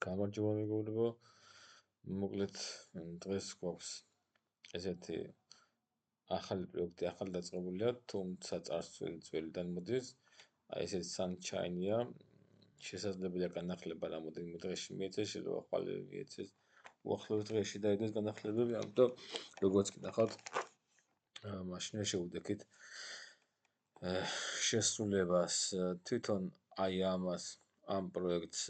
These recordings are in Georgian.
გამარჯობა მეგობრებო, მოკლედ დღეს გვაქვს ესეთი ახალი პროექტი, ახალი დაწყებულია, თუმცა წარსული ძველიდან მოდის. აი ესეთი Sunshine-ია, შესაძლებელია განახლება რამოდენიმე დღეში მიეცეს, შეიძლება ხვალე მიეცეს უახლოეს დღეში დაიდეს განახლებები, ამიტომ როგორც კი ნახავთ, მაშინ შევუდექით შესრულებას თვითონ აი ამ პროექტს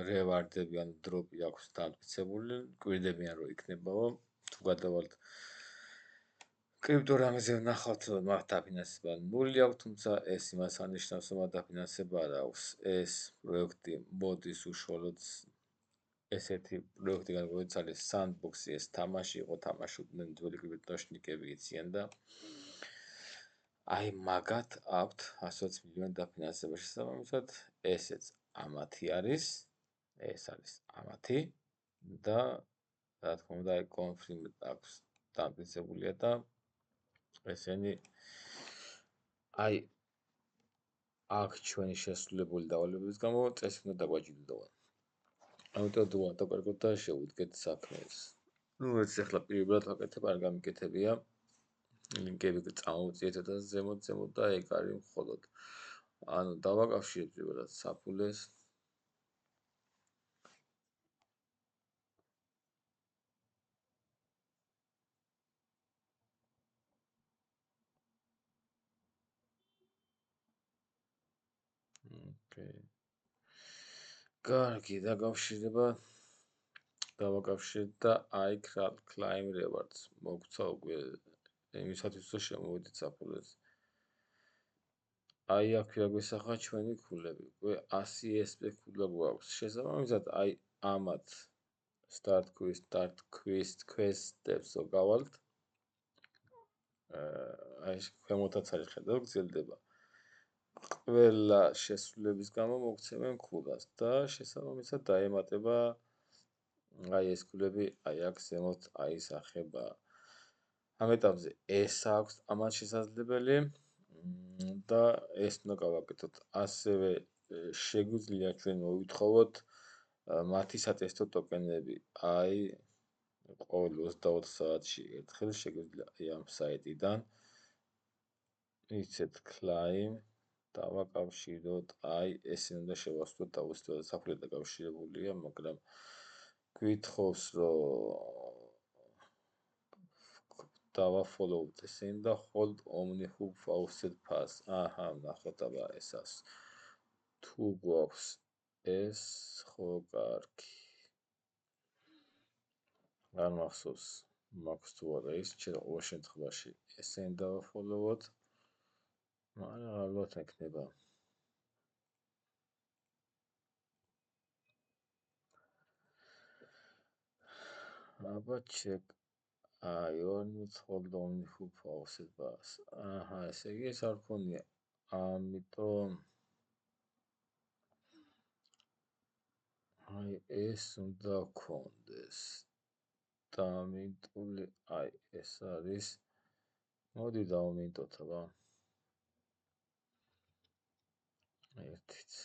რევარდები ან დროპი აქვს დამტკიცებული, გვირდებიან რომ იქნებაო, თუ გადავალთ კრიპტორამზე ვნახავთ, რომ მათ დაფინანსება ნული აქვს, თუმცა ეს იმას ანიშნავს, რომ დაფინანსება არ აქვს. ეს პროექტი მოდის უშუალოდ ესეთი პროექტიდან, როგორც არის Sandbox-ი, ეს თამაში იყო, თამაშობდნენ ძველი კრიპტონაშნიკები იციან და აი მაგათ აქვთ 120 მილიონი დაფინანსება შესაბამისად, ესეც ამათი არის, ეს არის ამათი და რა თქმა უნდა, კონფირმ აქვს დამტკიცებულია და ესენი აი აქ ჩვენი შესრულებული დავალებების გამო წესი უნდა დაგვაჯილდოვან. ამიტომ თუ ვატაკარგოთ და შევუდგეთ საქმეს. ეს ახლა პირველად ვაკეთებ, არ გამიკეთებია. ლინკები წამოვწიეთ და ზემოთ და ეგ არის მხოლოდ. ანუ დავაკავშირეთ პირველად საფულეს. კარგი, დავაკავშირეთ და აი Climb Rewards მოგცა უკვე იმისათვის რომ შემოვიდეთ საფულეს. აი აქ გვესახა ჩვენი ქულები. უკვე 100 SP ქულა გვაქვს. შესაბამისად, აი ამათ start quest-ებს გავალთ. აი ქვემოთაც არის ხედავ, გრძელდება. ყველა შესრულების გამო მოგცემენ ქულას და შესაბამისად დაემატება აი ეს ქულები, აი აქ ზემოთ აისახება. ამ ეტაპზე ეს აქვს ამათ შესაძლებელი და ეს უნდა გავაკეთოთ. ასევე შეგვიძლია ჩვენ მოვითხოვოთ მათი სატესტო ტოკენები. აი ყოველ 24 საათში ერთხელ შეგვიძლია აი ამ საიტიდან იცეთ Climb დავაკავშიროთ. აი ესე უნდა შევასრულოთ დაუცილებლად საფულე დაკავშირებულია, მაგრამ გვითხოვს რომ დავაფოლოვოთ ესენი და hold OmniHub Faucet Pass. აჰა, ნახეთ აბა ესას. თუ გვაქვს ეს, ხო, კარგი. არ მახსოვს, მაქვს თუ არა ის, შეიძლება ყოველ შემთხვევაში ესენი დავაფოლოვოთ. მაგრამ ალბათ ექნება. აბა check აი hold OmniHub Faucet Pass. აჰა, ესე იგი ეს არ ქონია. ამიტომ აი ეს უნდა გქონდეს. დამინტული, აი ეს არის. მოდი დავმინტოთ აბა. ერთიც.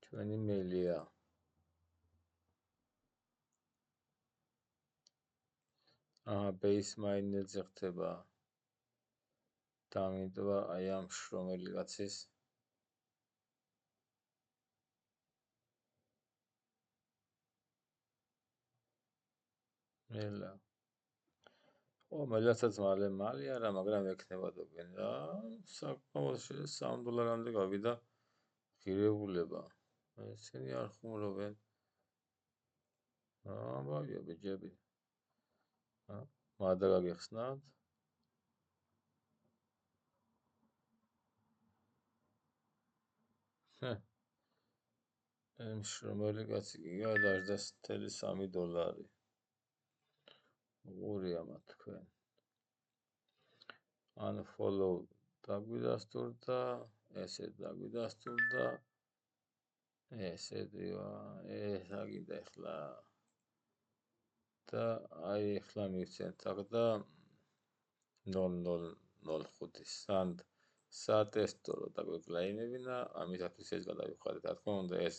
ჩვენი მეილია. base mine-ზე ხდება. დამინტვა აი ამ შრომელი კაცის. მელა. მელასაც მალე არა, მაგრამ ექნება დოგენ რა. საკმაოდ $3 გავიდა ღირებულება. ესენი არ ხუმრობენ. ბავშვი, ბიჭები. მადა გაგეხსნათ. ამ შრომელი კაცი კი გადაждდა $3. უღურია მათ თქვენ. Unfollow დაგვიდასტურდა, ესე დაგვიდასტურდა. ესე დივა, ეს აგიდა ახლა. და აი ახლა მივცემთ აქ და 0005 Sand საატესტო დაგვეკლაინებინა, ამისათვის ეს გადავიხადეთ. რა თქმა უნდა, ეს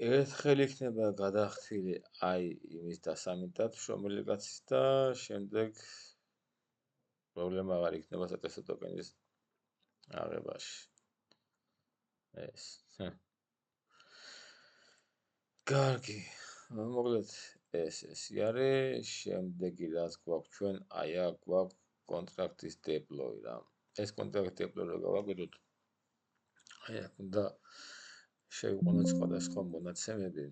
ერთხელ იქნება გადახდილი აი იმის დასამინდად შრომელიკაცის და შემდეგ პრობლემა აღარ იქნება საატესტო ტოკენის აღებაში. ეს. კარგი. მოკლედ ეს არის. შემდეგი რაც გვაქვს ჩვენ, აი აქ გვაქვს კონტრაქტის დეპლოი რა. ეს კონტრაქტის დეპლოი რო გავაკეთოთ, აი აქ უნდა შევიყვანოთ სხვადასხვა მონაცემები.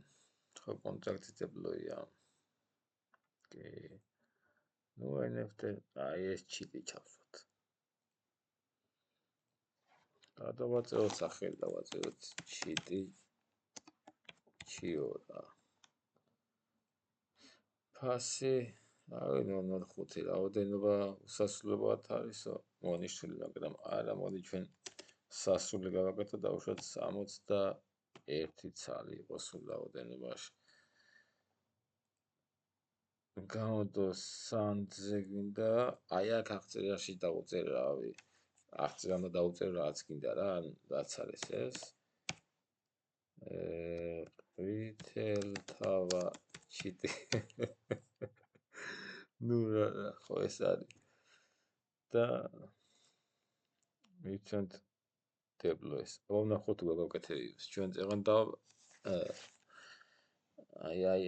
ხო, კონტრაქტის დეპლოია. კი. ნუ აი ეს ჩიტი ჩავსვათ. დავაწეროთ სახელი, დავაწეროთ ჩიტი ჩიორა. ფასი, რავი, 0.5 რაოდენობა უსასრულებლად არისო, მონიშნული, მაგრამ არა, მოდი ჩვენ სასრული გავაკეთოთ, დავუშვათ 61 ცალი იყოს სულ რაოდენობაში. გამოდო სანდზე გვინდა, აი აქ აღწერაში დავუწერ, რავი, აღწერა უნდა დავუწერ რაც გინდა რა, რაც არის ეს. ყვითელთავა ჩიტი. ნუ რა, ხო ეს არის. და მიცემთ დეპლოის. ვნახოთ თუ გავაკეთებიოს. ჩვენ წეღან და აი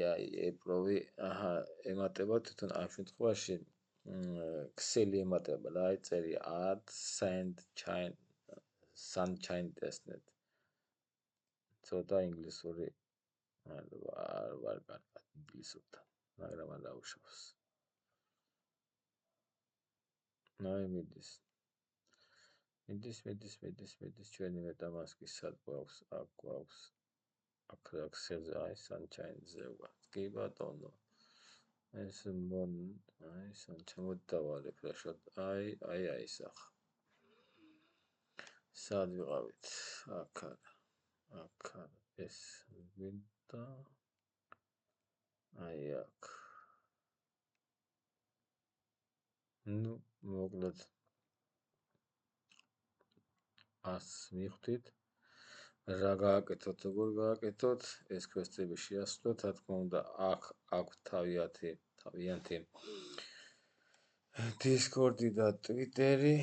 ეპროვი, აჰა, ემატება თვითონ ამ შემთხვევაში ქსელი ემატება რა, აწერი add sunshine testnet. ცოტა ინგლისური არ ვარ კარგად ინგლისურთან, მაგრამ არ დაუშავს. ნაი მიდის ჩვენი მეტამასკის სად გვაქვს, აქ გვაქვს აქ ქსელზე, აი sunshine-ზე ვარ. კი ბატონო. ეს აი sunshine დავარეფრეშოთ. აი ისახ. სად ვიყავით? აქ ეს ვინდა. აი აქ. ნუ მოკლედ ას მივხვდით. რა გააკეთოთ, როგორ გააკეთოთ, ეს კვესტები შეასრულოთ, რა თქმა უნდა, აქ აქვს თავიანთი Discord-ი და Twitter-ი.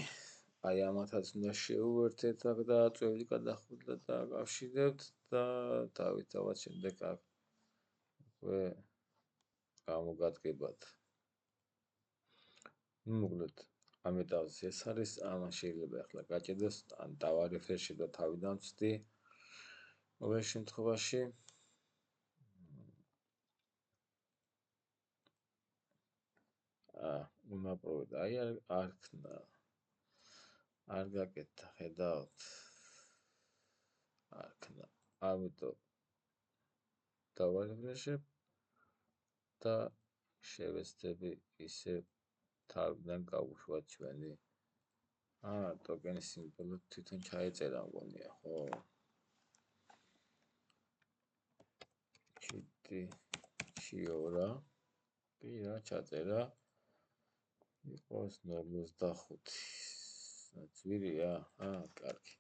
აი ამათაც უნდა შეუერთეთ აქ და წვევით გადახურდეთ და აკავშირებთ და დავით შემდეგ აქ უკვე გამოგადგებათ. მოკლედ ამ ეტაპზე ეს არის, ამან შეიძლება ახლა გაჭედოს, ან დავარეფრეშებ და თავიდან ვწდი. ყოველ შემთხვევაში უნდა აი არ ქნა. არ გაკეთდა, ხედავთ. არ ქნა. ამიტომ დავარეფრეშებ და შევეცდები ისე თავიდან გავუშვათ ჩვენი ტოკენის სიმბოლო თვითონ ჩაეწერა მგონია, ხო? ჩიტი ჩიორა. კი რა ჩაწერა. იყოს 0.25. ძვირია? კარგი.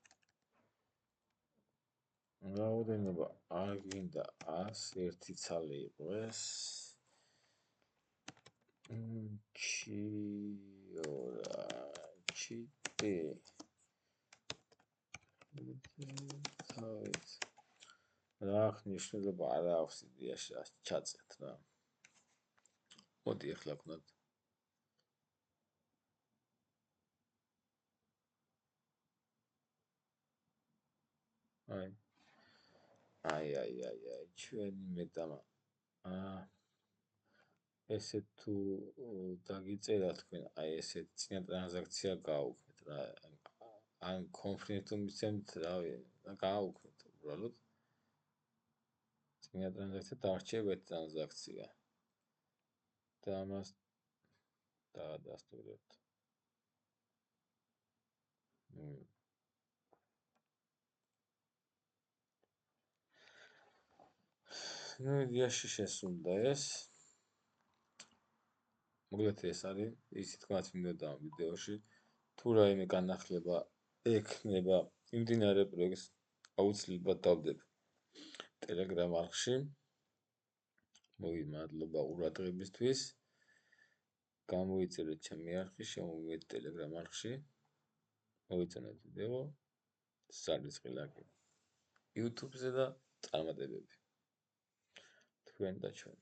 რაოდენობა არ გინდა 101 ცალი იყოს. ჩიორა ჩიტი. თავით. რა აღნიშნულება არ აქვს იდეაში ჩაწერთ რა. მოდი ახლა ვქნათ. აი, ჩვენი მეტამა. ესე თუ დაგიწერა თქვენ, აი ესე წინა ტრანზაქცია გააუქმეთ რა. ან კონფრენცს მიცემთ, რავი, გააუქმეთ უბრალოდ. წინა ტრანზაქცია დარჩებეთ ტრანზაქცია. და ამას დაადასტურებთ. ნუ იდეაში შესრულდა ეს. მოკლედ ეს არის, ისე თქვათ მინდოდა ამ ვიდეოში. თუ რაიმე განახლება ექნება იმდინარე პროექტს აუცილებლად დავდებ Telegram არხში. მადლობა ყურადღებისთვის. გამოიწერეთ ჩემი არხი, შემოვიდეთ Telegram არხში. მოვიწონეთ ვიდეო, სარიცხი ლайკი YouTube-ზე და წარმატებები. თქვენ და ჩვენ.